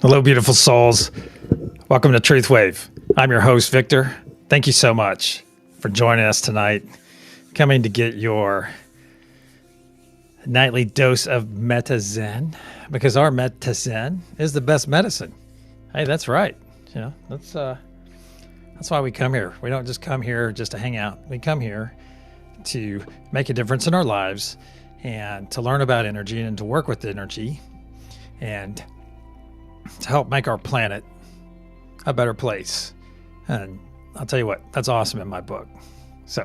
Hello, beautiful souls. Welcome to TruthWave. I'm your host, Victor. Thank you so much for joining us tonight, coming to get your nightly dose of Meta Zen, because our Meta Zen is the best medicine. Hey, that's right. You know, that's why we come here. We don't just come here just to hang out. We come here to make a difference in our lives and to learn about energy and to work with energy and to help make our planet a better place. And I'll tell you what, that's awesome in my book. So,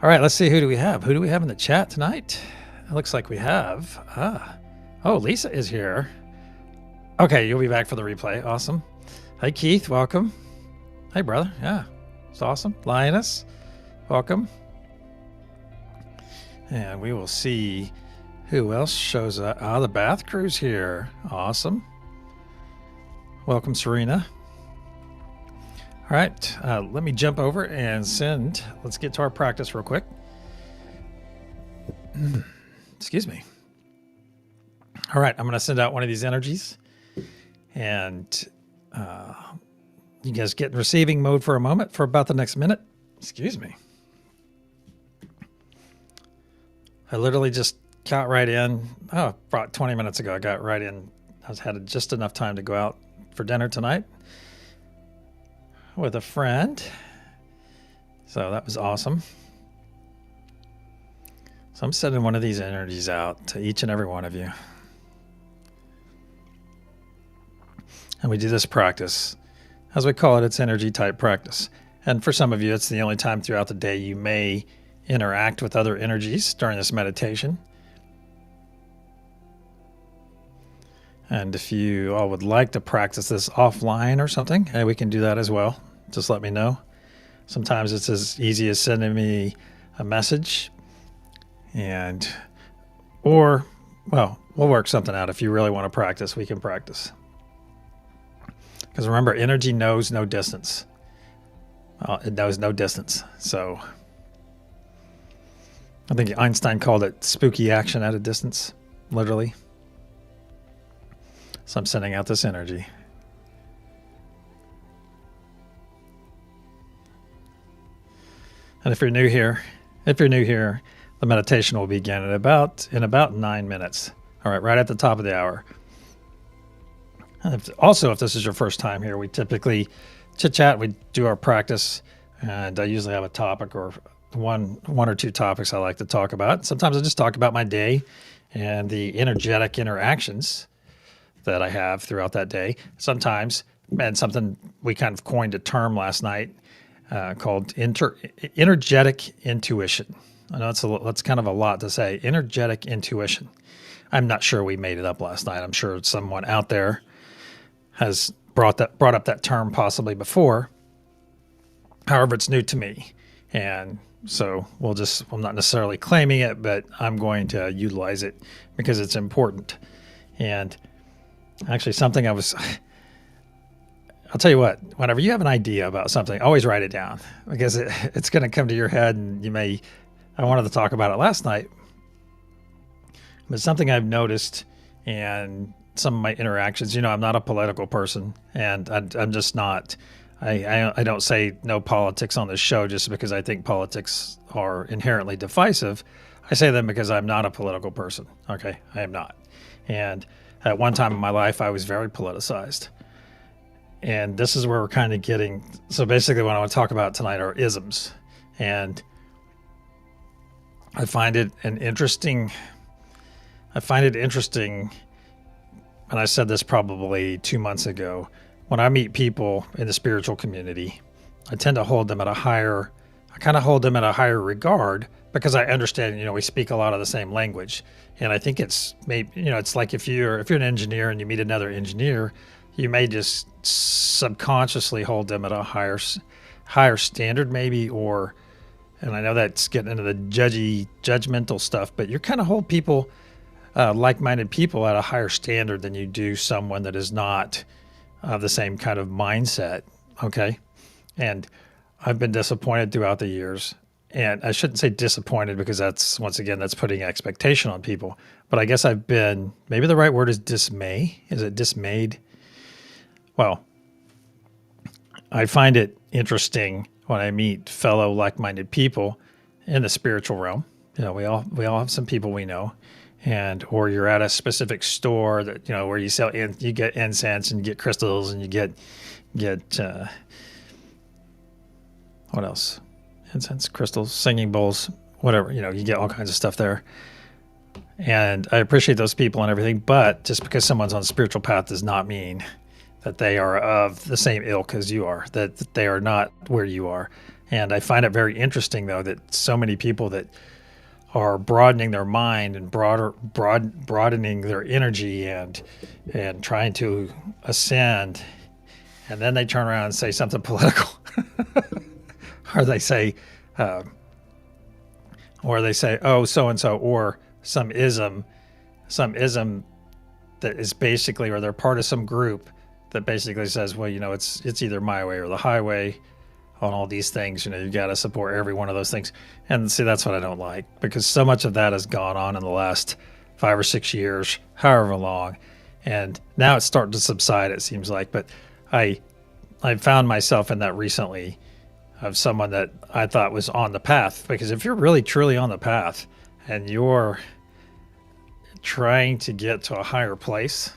all right, let's see, who do we have? Who do we have in the chat tonight? It looks like we have, oh, Lisa is here. Okay, you'll be back for the replay. Awesome. Hi, Keith, welcome. Hey, brother, yeah, it's awesome. Lioness, welcome. And we will see who else shows up. The bath crew's here. Awesome. Welcome, Serena. All right, let me jump over and send. Let's get to our practice real quick. Excuse me. All right, I'm going to send out one of these energies. And you guys get in receiving mode for a moment, for about the next minute. Excuse me. I literally just got right in. Oh, about 20 minutes ago, I got right in. I had just enough time to go out for dinner tonight with a friend. So that was awesome. So I'm sending one of these energies out to each and every one of you. And we do this practice, as we call it, it's energy type practice. And for some of you, it's the only time throughout the day you may interact with other energies during this meditation. And if you all would like to practice this offline or something, hey, we can do that as well. Just let me know. Sometimes it's as easy as sending me a message or we'll work something out. If you really want to practice, we can practice. Because remember, energy knows no distance. It knows no distance. So I think Einstein called it spooky action at a distance, literally. So I'm sending out this energy. And if you're new here, the meditation will begin in about 9 minutes. All right, right at the top of the hour. And if this is your first time here, we typically chit-chat, we do our practice, and I usually have a topic or one or two topics I like to talk about. Sometimes I just talk about my day and the energetic interactions that I have throughout that day. Sometimes, and something we kind of coined a term last night called energetic intuition. I know that's kind of a lot to say. Energetic intuition. I'm not sure we made it up last night. I'm sure someone out there has brought up that term possibly before. However, it's new to me, and so I'm not necessarily claiming it, but I'm going to utilize it because it's important. And actually, I'll tell you what, whenever you have an idea about something, always write it down, because it's going to come to your head, and I wanted to talk about it last night, but something I've noticed in some of my interactions, I'm not a political person, and I'm just not. I don't say no politics on this show just because I think politics are inherently divisive. I say them because I'm not a political person. Okay, I am not. And at one time in my life, I was very politicized. And this is where we're kind of getting. So basically, what I want to talk about tonight are isms. And I find it interesting, and I said this probably 2 months ago. When I meet people in the spiritual community, I tend to hold them at a higher regard, because I understand, we speak a lot of the same language. And I think it's maybe, it's like if you're an engineer and you meet another engineer, you may just subconsciously hold them at a higher standard maybe, and I know that's getting into the judgmental stuff, but you kind of hold people, like-minded people, at a higher standard than you do someone that is not the same kind of mindset. Okay. And I've been disappointed throughout the years and I shouldn't say disappointed because that's, once again, that's putting expectation on people. But I guess I've been, maybe the right word is dismay. Is it dismayed? Well, I find it interesting when I meet fellow like-minded people in the spiritual realm. We all have some people we know, or you're at a specific store that, where you sell, you get incense and you get crystals and you get what else? Incense, crystals, singing bowls, whatever, you get all kinds of stuff there. And I appreciate those people and everything, but just because someone's on a spiritual path does not mean that they are of the same ilk as you are, that they are not where you are. And I find it very interesting, though, that so many people that are broadening their mind and broadening their energy and trying to ascend, and then they turn around and say something political, or they say, oh, so and so, or some ism that is basically, or they're part of some group that basically says, well, it's either my way or the highway on all these things. You've got to support every one of those things. And see, that's what I don't like, because so much of that has gone on in the last 5 or 6 years, however long. And now it's starting to subside, it seems like. But I found myself in that recently, of someone that I thought was on the path. Because if you're really truly on the path and you're trying to get to a higher place,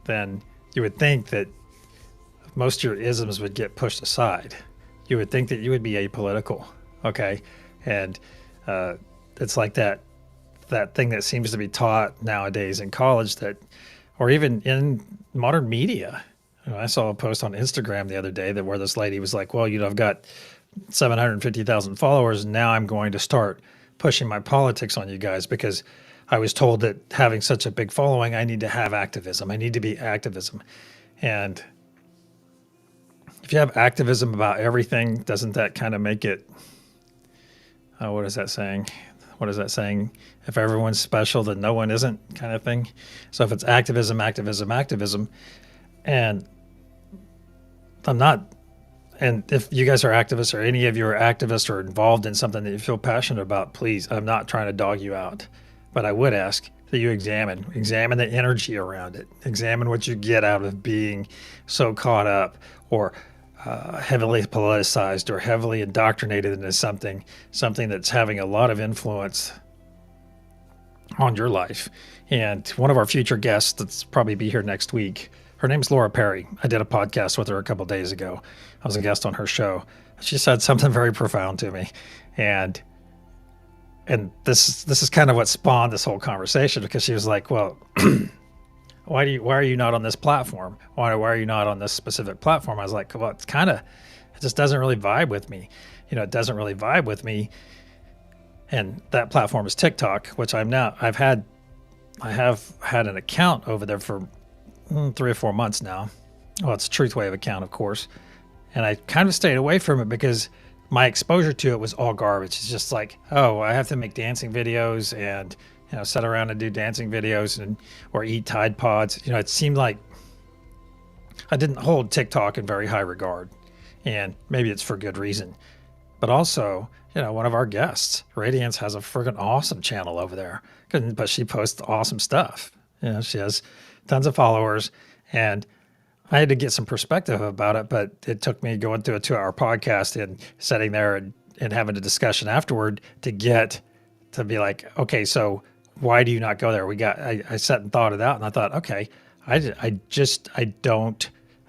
then you would think that most of your isms would get pushed aside. You would think that you would be apolitical, okay? And it's like that thing that seems to be taught nowadays in college, that, or even in modern media. I saw a post on Instagram the other day that where this lady was like, well, I've got 750,000 followers, and now I'm going to start pushing my politics on you guys because I was told that having such a big following, I need to have activism. I need to be activism. And if you have activism about everything, doesn't that kind of make it, what is that saying? If everyone's special, then no one isn't, kind of thing. So if it's activism, and and if you guys are activists, or any of you are activists or involved in something that you feel passionate about, please, I'm not trying to dog you out, but I would ask that you examine the energy around it. Examine what you get out of being so caught up or heavily politicized or heavily indoctrinated into something that's having a lot of influence on your life. And one of our future guests that's probably be here next week, her name's Laura Perry. I did a podcast with her a couple days ago. I was a guest on her show. She said something very profound to me. And this is kind of what spawned this whole conversation, because she was like, well, why are you not on this platform? Why are you not on this specific platform? I was like, well, it just doesn't really vibe with me. It doesn't really vibe with me. And that platform is TikTok, which I have had an account over there for 3 or 4 months now. Well, it's a TruthWave account, of course. And I kind of stayed away from it because my exposure to it was all garbage. It's just like, oh, I have to make dancing videos and sit around and do dancing videos or eat Tide Pods. It seemed like I didn't hold TikTok in very high regard, and maybe it's for good reason. But also, one of our guests, Radiance, has a friggin' awesome channel over there, but she posts awesome stuff. She has tons of followers, and I had to get some perspective about it, but it took me going through a 2-hour podcast and sitting there and having a discussion afterward to be like, okay, so why do you not go there? I sat and thought it out, and I thought, okay, I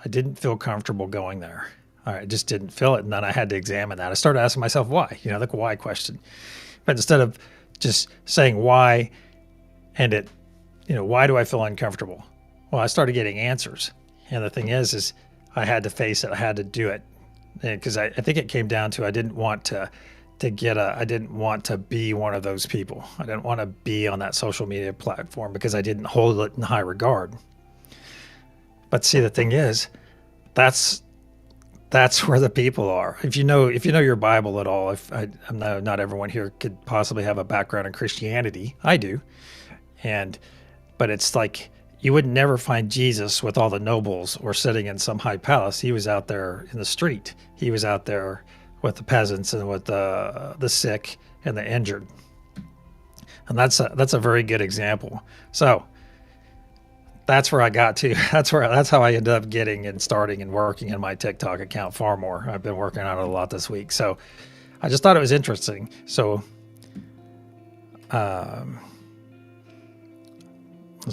didn't feel comfortable going there. All right, I just didn't feel it. And then I had to examine that. I started asking myself why, the why question. But instead of just saying why, and why do I feel uncomfortable? Well, I started getting answers. And the thing is I had to face it. I had to do it. Because I think it came down to, I didn't want to be one of those people. I didn't want to be on that social media platform because I didn't hold it in high regard. But see, the thing is, that's where the people are. If you know your Bible at all, I know not everyone here could possibly have a background in Christianity. I do. But it's like, you would never find Jesus with all the nobles or sitting in some high palace. He was out there in the street. He was out there with the peasants and with the sick and the injured. And that's a very good example. So that's where I got to. That's how I ended up getting and starting and working in my TikTok account far more. I've been working on it a lot this week. So I just thought it was interesting. So let's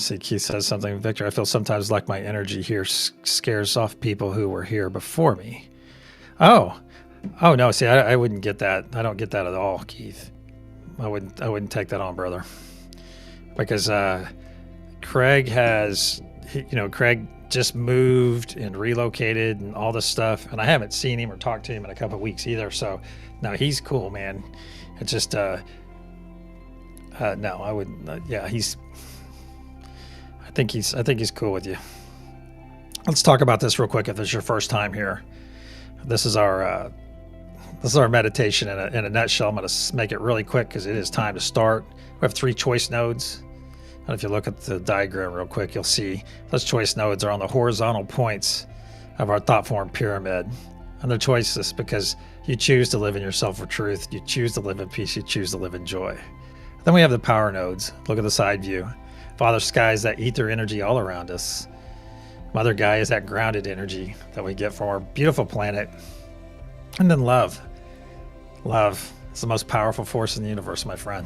see, Keith says something. Victor, I feel sometimes like my energy here scares off people who were here before me. Oh no, see, I wouldn't get that. I don't get that at all, Keith. I wouldn't take that on, brother. Because Craig Craig just moved and relocated and all this stuff, and I haven't seen him or talked to him in a couple of weeks either. So no, he's cool, man. It's just no, I wouldn't. Yeah, I think he's cool with you. Let's talk about this real quick. If it's your first time here, this is our meditation in a nutshell. I'm going to make it really quick because it is time to start. We have 3 choice nodes. And if you look at the diagram real quick, you'll see those choice nodes are on the horizontal points of our thought form pyramid. And they're choices because you choose to live in yourself for truth. You choose to live in peace. You choose to live in joy. Then we have the power nodes. Look at the side view. Father Sky is that ether energy all around us. Mother Gaia is that grounded energy that we get from our beautiful planet. And then love. Love is the most powerful force in the universe, my friend.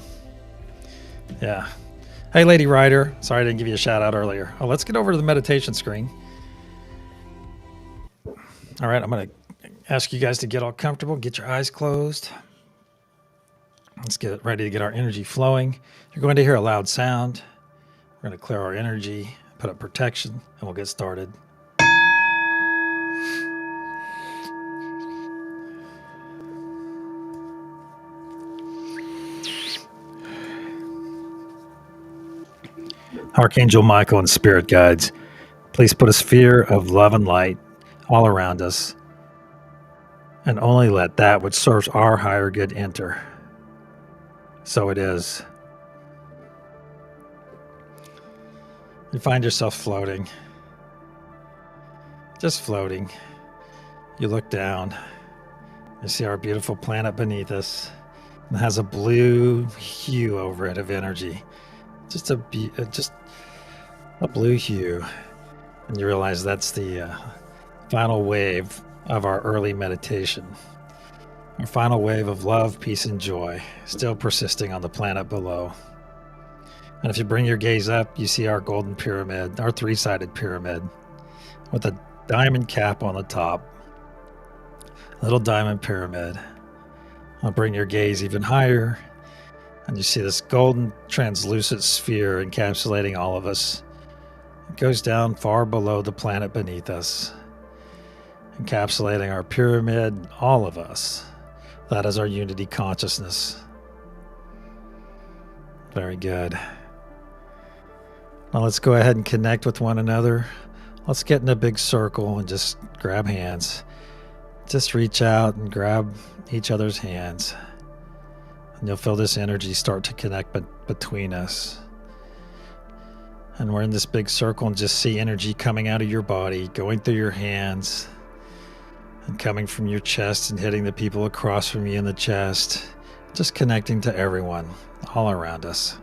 Yeah. Hey, Lady Ryder. Sorry I didn't give you a shout out earlier. Oh, let's get over to the meditation screen. All right, I'm going to ask you guys to get all comfortable. Get your eyes closed. Let's get ready to get our energy flowing. You're going to hear a loud sound. We're going to clear our energy, put up protection, and we'll get started. Archangel Michael and spirit guides, please put a sphere of love and light all around us, and only let that which serves our higher good enter. So it is. You find yourself floating, just floating. You look down, you see our beautiful planet beneath us, and it has a blue hue over it of energy. Just a blue hue, and you realize that's the final wave of our early meditation. Our final wave of love, peace, and joy, still persisting on the planet below. And if you bring your gaze up, you see our golden pyramid, our 3-sided pyramid, with a diamond cap on the top. Little diamond pyramid. I'll bring your gaze even higher, and you see this golden translucent sphere encapsulating all of us. It goes down far below the planet beneath us, encapsulating our pyramid, all of us. That is our unity consciousness. Very good. Now let's go ahead and connect with one another. Let's get in a big circle and just grab hands. Just reach out and grab each other's hands. And you'll feel this energy start to connect between us. And we're in this big circle and just see energy coming out of your body, going through your hands, and coming from your chest and hitting the people across from you in the chest. Just connecting to everyone all around us.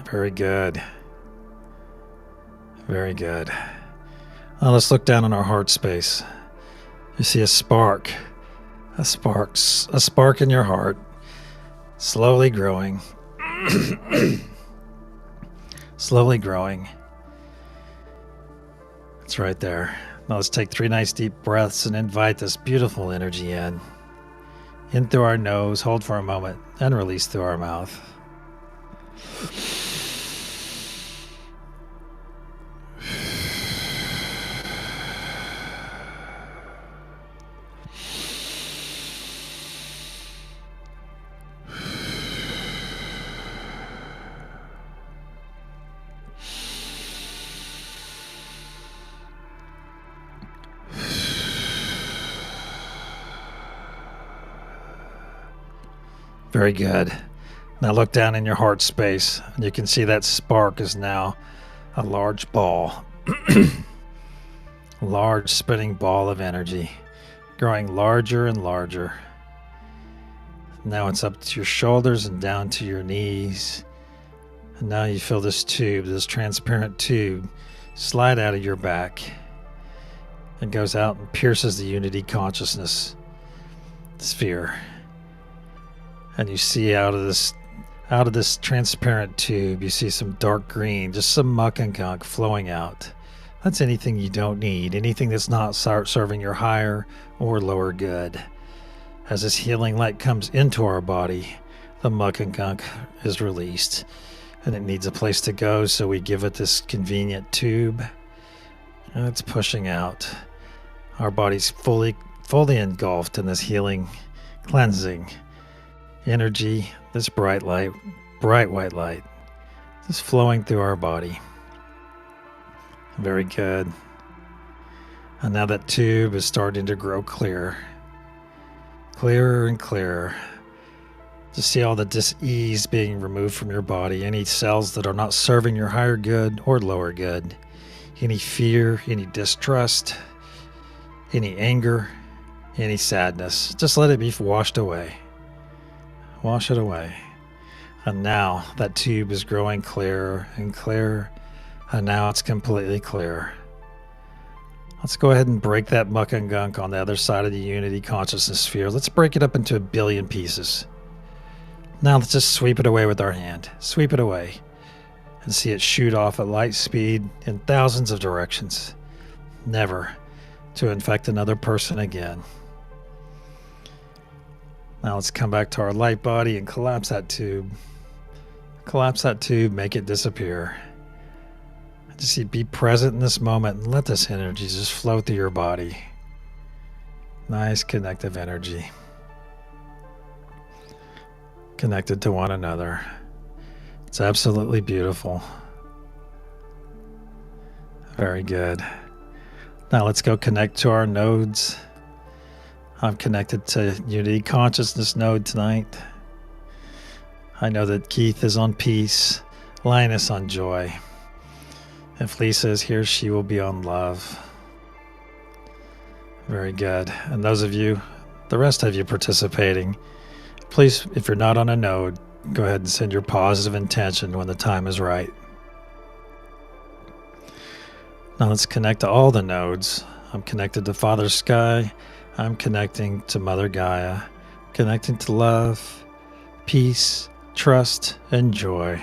Very good. Very good. Now let's look down in our heart space. You see a spark in your heart, slowly growing, slowly growing. It's right there. Now let's take 3 nice deep breaths and invite this beautiful energy in through our nose, hold for a moment, and release through our mouth. Very good. Now look down in your heart space, and you can see that spark is now a large ball, a large spinning ball of energy, growing larger and larger. Now it's up to your shoulders and down to your knees. And now you feel this tube, this transparent tube, slide out of your back. It goes out and pierces the unity consciousness sphere. And you see out of this transparent tube, you see some dark green, just some muck and gunk flowing out. That's anything you don't need, anything that's not serving your higher or lower good. As this healing light comes into our body, the muck and gunk is released, and it needs a place to go, so we give it this convenient tube, and it's pushing out. Our body's fully engulfed in this healing, cleansing energy, this bright light, bright white light, just flowing through our body. Very good. And now that tube is starting to grow clearer and clearer. To see all the dis-ease being removed from your body, any cells that are not serving your higher good or lower good, any fear, any distrust, any anger, any sadness. Just let it be washed away. Wash it away. And now that tube is growing clearer and clearer, and now it's completely clear. Let's go ahead and break that muck and gunk on the other side of the unity consciousness sphere. Let's break it up into 1 billion pieces. Now let's just sweep it away with our hand. Sweep it away and see it shoot off at light speed in thousands of directions, never to infect another person again. Now let's come back to our light body and collapse that tube. Collapse that tube, make it disappear. Just be present in this moment and let this energy just flow through your body. Nice connective energy. Connected to one another. It's absolutely beautiful. Very good. Now let's go connect to our nodes. I'm connected to Unity Consciousness node tonight. I know that Keith is on peace, Linus on joy. If Lisa is here, she will be on love. Very good. And those of you, the rest of you participating, please, if you're not on a node, go ahead and send your positive intention when the time is right. Now let's connect to all the nodes. I'm connected to Father Sky. I'm connecting to Mother Gaia. Connecting to love, peace, trust, and joy.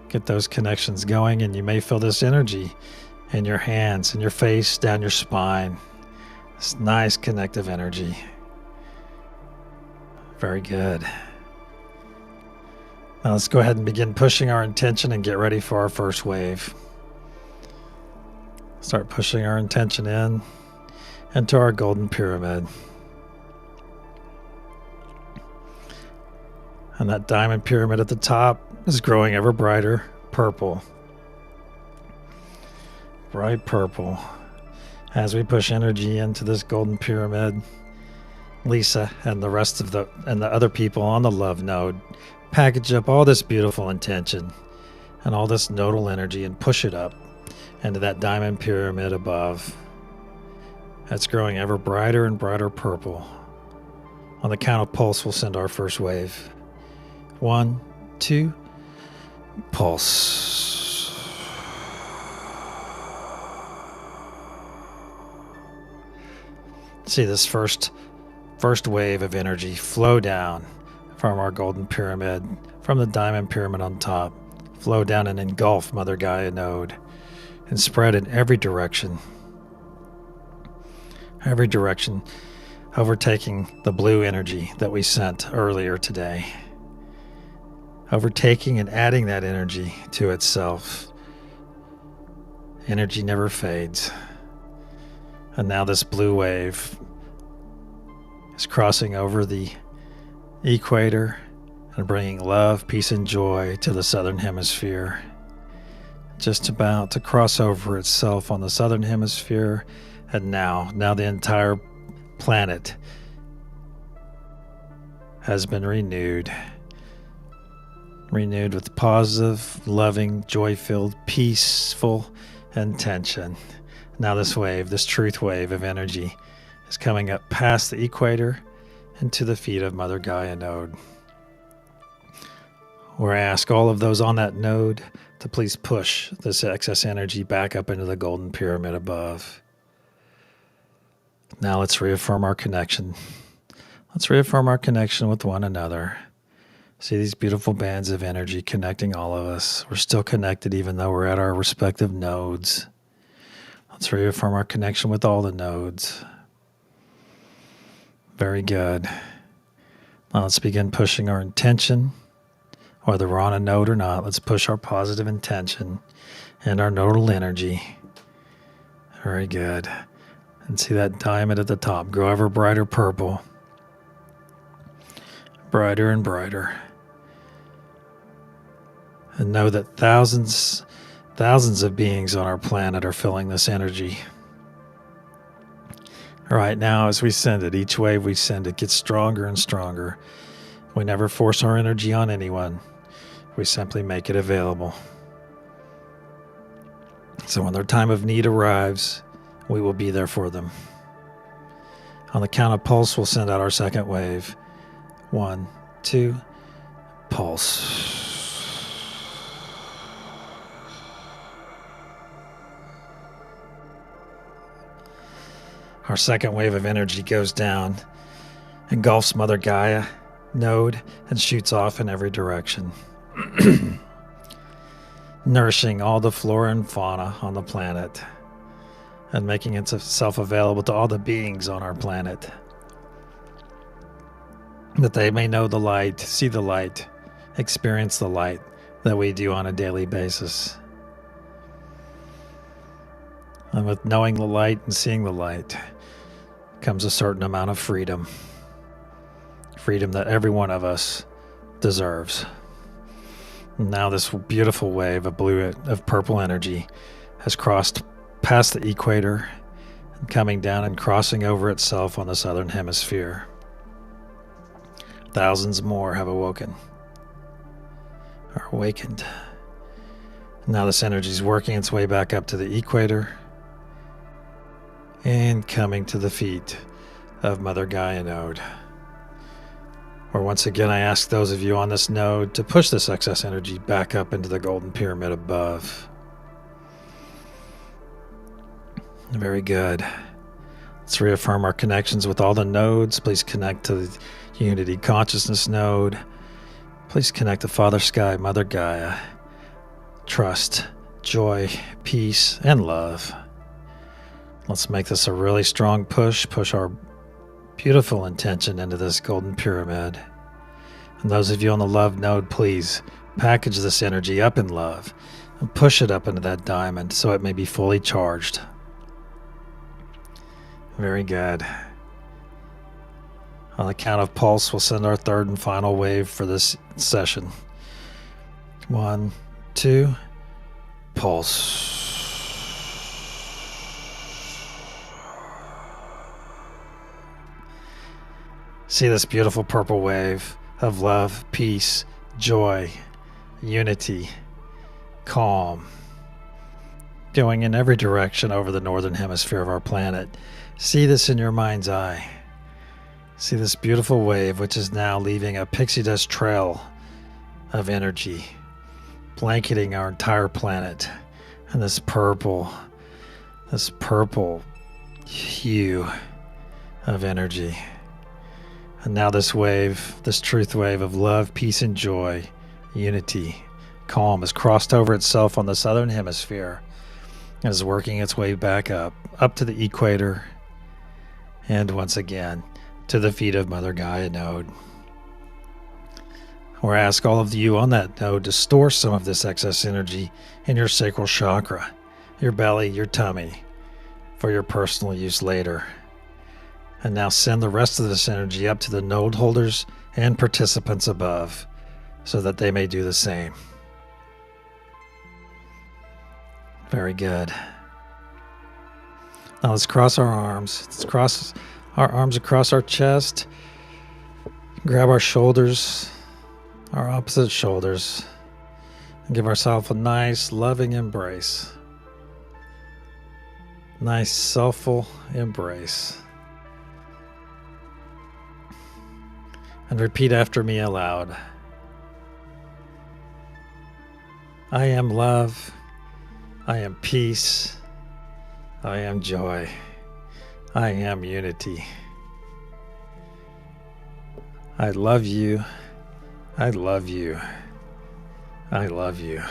Get those connections going, and you may feel this energy in your hands, in your face, down your spine. This nice connective energy. Very good. Now let's go ahead and begin pushing our intention and get ready for our first wave. Start pushing our intention in into our golden pyramid. And that diamond pyramid at the top is growing ever brighter purple. Bright purple. As we push energy into this golden pyramid, Lisa and the rest of the other people on the love node package up all this beautiful intention and all this nodal energy and push it up into that diamond pyramid above. That's growing ever brighter and brighter purple. On the count of pulse, we'll send our first wave. 1, 2, pulse. See this first wave of energy flow down from our golden pyramid, from the diamond pyramid on top, flow down and engulf Mother Gaia node and spread in every direction, overtaking the blue energy that we sent earlier today. Overtaking and adding that energy to itself. Energy never fades. And now this blue wave is crossing over the equator and bringing love, peace, and joy to the southern hemisphere. Just about to cross over itself on the southern hemisphere, and now the entire planet has been renewed with positive, loving, joy-filled, peaceful intention. Now this wave, this truth wave of energy, is coming up past the equator into the feet of Mother Gaia node, where I ask all of those on that node to please push this excess energy back up into the golden pyramid above. Now let's reaffirm our connection. Let's reaffirm our connection with one another. See these beautiful bands of energy connecting all of us. We're still connected even though we're at our respective nodes. Let's reaffirm our connection with all the nodes. Very good. Now let's begin pushing our intention. Whether we're on a node or not, let's push our positive intention and our nodal energy. Very good. And see that diamond at the top grow ever brighter purple. Brighter and brighter. And know that thousands of beings on our planet are feeling this energy. All right, now as we send it, each wave we send it gets stronger and stronger. We never force our energy on anyone. We simply make it available. So when their time of need arrives, we will be there for them. On the count of pulse, we'll send out our second wave. 1, 2, pulse. Our second wave of energy goes down, engulfs Mother Gaia node, and shoots off in every direction, nourishing all the flora and fauna on the planet, and making itself available to all the beings on our planet, that they may know the light, see the light, experience the light that we do on a daily basis. And with knowing the light and seeing the light comes a certain amount of freedom. Freedom that every one of us deserves. And now this beautiful wave of purple energy has crossed past the equator and coming down and crossing over itself on the southern hemisphere. Thousands more have awakened. Now this energy is working its way back up to the equator and coming to the feet of Mother Gaia node. Where once again I ask those of you on this node to push this excess energy back up into the golden pyramid above. Very good. Let's reaffirm our connections with all the nodes. Please connect to the Unity Consciousness node. Please connect to Father Sky, Mother Gaia. Trust, joy, peace, and love. Let's make this a really strong push. Push our beautiful intention into this golden pyramid. And those of you on the love node, please package this energy up in love and push it up into that diamond so it may be fully charged. Very good. On the count of pulse, we'll send our third and final wave for this session. 1, 2, pulse. See this beautiful purple wave of love, peace, joy, unity, calm, going in every direction over the northern hemisphere of our planet. See this in your mind's eye. See this beautiful wave, which is now leaving a pixie dust trail of energy, blanketing our entire planet. And this purple hue of energy. And now this wave, this truth wave of love, peace, and joy, unity, calm, has crossed over itself on the southern hemisphere and is working its way back up to the equator, and once again to the feet of Mother Gaia node. Or ask all of you on that node to store some of this excess energy in your sacral chakra, your belly, your tummy, for your personal use later. And now send the rest of this energy up to the node holders and participants above so that they may do the same. Very good. Now let's cross our arms. Let's cross our arms across our chest. Grab our shoulders, our opposite shoulders, and give ourselves a nice, loving embrace. Nice, soulful embrace. and repeat after me aloud. I am love. I am peace. I am joy. I am unity. I love you. I love you. I love you.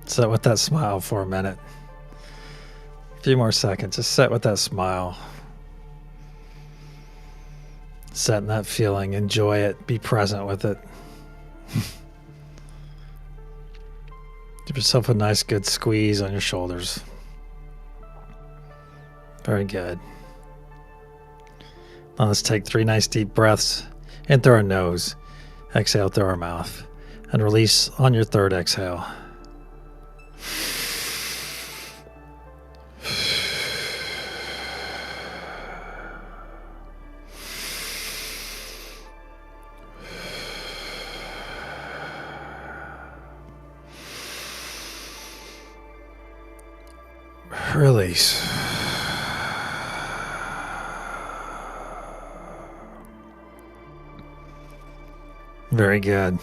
Sit with that smile for a minute. A few more seconds. Just sit with that smile. Sit in that feeling. Enjoy it. Be present with it. Give yourself a nice, good squeeze on your shoulders. Very good. Now let's take 3 nice deep breaths in through our nose. Exhale through our mouth. And release on your 3rd exhale. Release. Very good.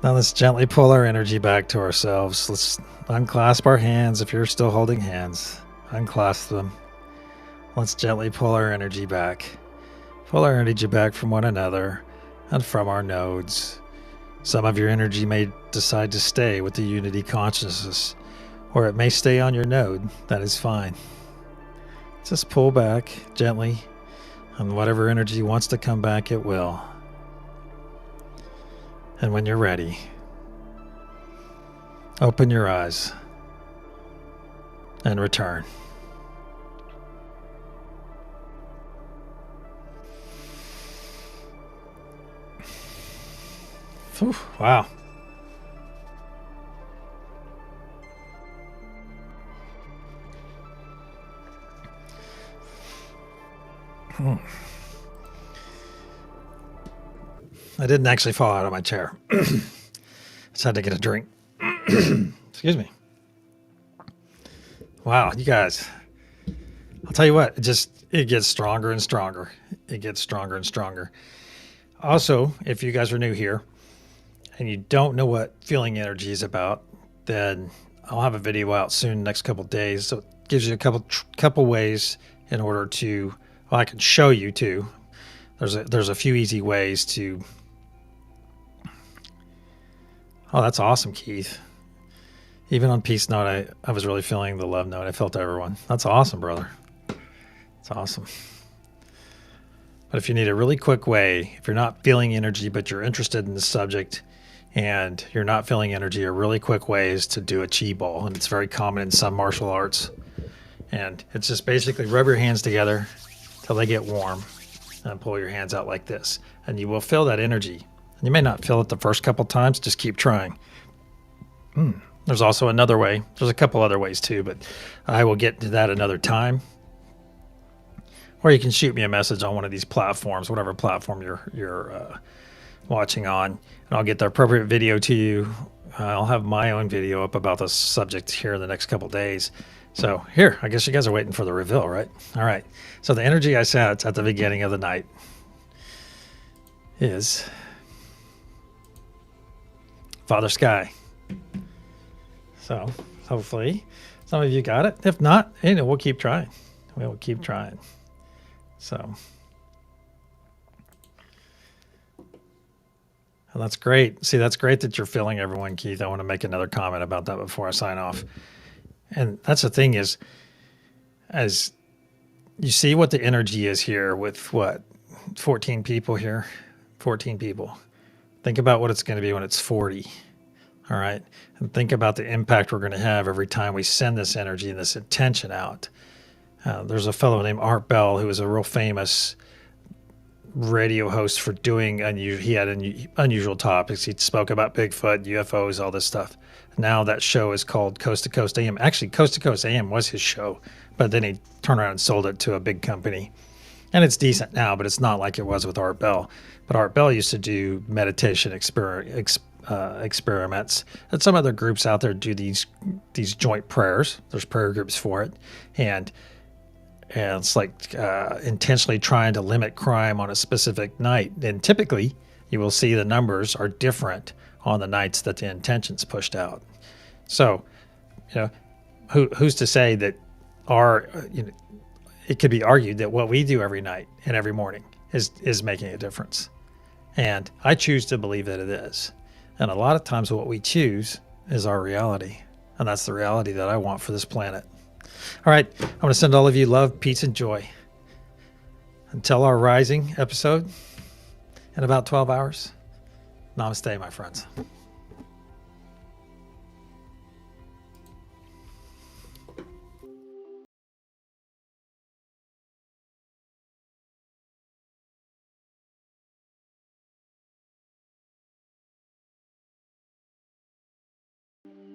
Now let's gently pull our energy back to ourselves. Let's unclasp our hands if you're still holding hands. Unclasp them. Let's gently pull our energy back. Pull our energy back from one another and from our nodes. Some of your energy may decide to stay with the unity consciousness, or it may stay on your node. That is fine. Just pull back gently, and whatever energy wants to come back, it will. And when you're ready, open your eyes and return. Whew, wow. I didn't actually fall out of my chair. Just had to get a drink. Excuse me. Wow, you guys. I'll tell you what, it gets stronger and stronger. It gets stronger and stronger. Also, if you guys are new here and you don't know what feeling energy is about, then I'll have a video out soon, next couple days. So it gives you a couple ways in order to, well, I can show you too. There's a few easy ways to. Oh, that's awesome, Keith. Even on peace note, I was really feeling the love note. I felt everyone. That's awesome, brother. It's awesome. But if you need a really quick way, if you're not feeling energy, but you're interested in the subject and you're not feeling energy, a really quick way is to do a chi ball. And it's very common in some martial arts. And it's just basically rub your hands together till they get warm and pull your hands out like this. And you will feel that energy. You may not feel it the first couple times. Just keep trying. There's also another way. There's a couple other ways too, but I will get to that another time. Or you can shoot me a message on one of these platforms, whatever platform you're watching on, and I'll get the appropriate video to you. I'll have my own video up about this subject here in the next couple days. So here, I guess you guys are waiting for the reveal, right? All right. So the energy I set at the beginning of the night is Father Sky. So hopefully some of you got it. If not, we'll keep trying. We'll keep trying. So, and that's great. See, that's great that you're feeling everyone, Keith. I want to make another comment about that before I sign off. And that's the thing is, as you see what the energy is here with 14 people here, 14 people. Think about what it's going to be when it's 40. All right. And think about the impact we're going to have every time we send this energy and this intention out. There's a fellow named Art Bell who was a real famous radio host for doing he had unusual topics. He spoke about Bigfoot, UFOs, all this stuff. Now that show is called Coast to Coast AM. Actually, Coast to Coast AM was his show, but then he turned around and sold it to a big company. And it's decent now, but it's not like it was with Art Bell. But Art Bell used to do meditation experiments. And some other groups out there do these joint prayers. There's prayer groups for it, and it's like intentionally trying to limit crime on a specific night. And typically, you will see the numbers are different on the nights that the intention's pushed out. So, who's to say that it could be argued that what we do every night and every morning is making a difference. And I choose to believe that it is. And a lot of times what we choose is our reality. And that's the reality that I want for this planet. All right. I'm going to send all of you love, peace, and joy. Until our rising episode in about 12 hours. Namaste, my friends.